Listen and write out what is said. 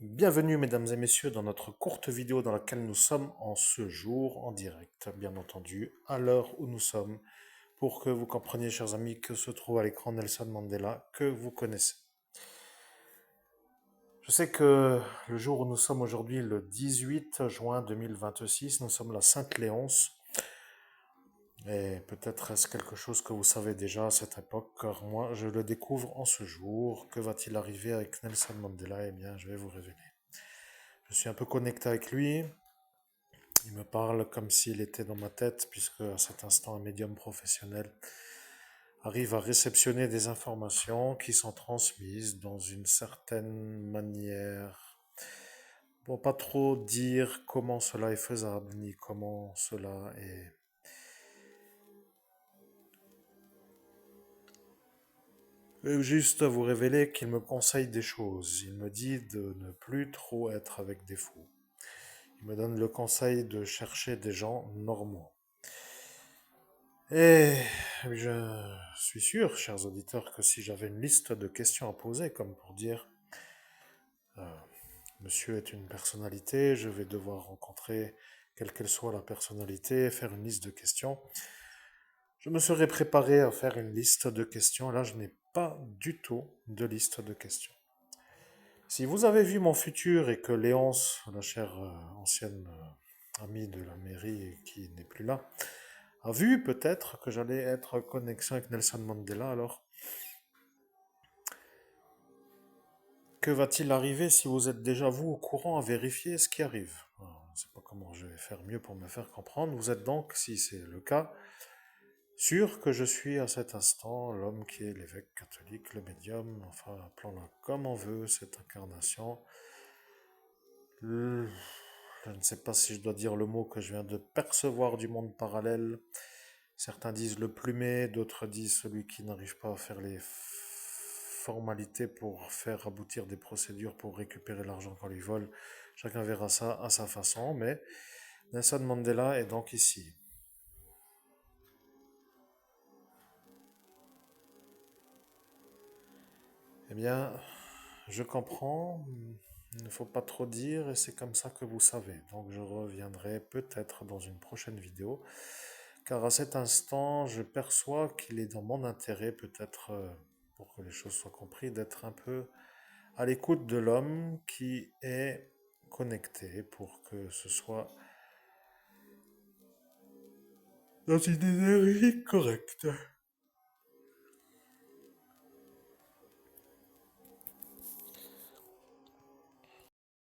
Bienvenue mesdames et messieurs dans notre courte vidéo dans laquelle nous sommes en ce jour en direct, bien entendu, à l'heure où nous sommes, pour que vous compreniez, chers amis, que se trouve à l'écran Nelson Mandela, que vous connaissez. Je sais que le jour où nous sommes aujourd'hui, le 18 juin 2026, nous sommes la Sainte Léonce, et peut-être est-ce quelque chose que vous savez déjà à cette époque, car moi je le découvre en ce jour. Que va-t-il arriver avec Nelson Mandela? Eh bien, je vais vous révéler. Je suis un peu connecté avec lui. Il me parle comme s'il était dans ma tête, puisque à cet instant, un médium professionnel arrive à réceptionner des informations qui sont transmises dans une certaine manière. Pour pas trop dire comment cela est faisable, ni comment cela est. Je vais juste vous révéler qu'il me conseille des choses. Il me dit de ne plus trop être avec des fous. Il me donne le conseil de chercher des gens normaux. Et je suis sûr, chers auditeurs, que si j'avais une liste de questions à poser, comme pour dire, euh, monsieur est une personnalité, je vais devoir rencontrer, quelle qu'elle soit la personnalité, faire une liste de questions, je me serais préparé à faire une liste de questions. Là, je n'ai pas du tout de liste de questions. Si vous avez vu mon futur et que Léonce, la chère ancienne amie de la mairie qui n'est plus là, a vu peut-être que j'allais être en connexion avec Nelson Mandela, alors que va-t-il arriver si vous êtes déjà vous au courant à vérifier ce qui arrive? Alors, je ne sais pas comment je vais faire mieux pour me faire comprendre. Vous êtes donc, si c'est le cas, sûr que je suis à cet instant l'homme qui est l'évêque catholique, le médium, enfin appelons-le comme on veut, cette incarnation. Le- Je ne sais pas si je dois dire le mot que je viens de percevoir du monde parallèle. Certains disent le plumé, d'autres disent celui qui n'arrive pas à faire les formalités pour faire aboutir des procédures pour récupérer l'argent qu'on lui vole. Chacun verra ça à sa façon, mais Nelson Mandela est donc ici. Eh bien, je comprends, il ne faut pas trop dire et c'est comme ça que vous savez. Donc je reviendrai peut-être dans une prochaine vidéo, car à cet instant, je perçois qu'il est dans mon intérêt, peut-être, pour que les choses soient comprises, d'être un peu à l'écoute de l'homme qui est connecté pour que ce soit dans une énergie correcte.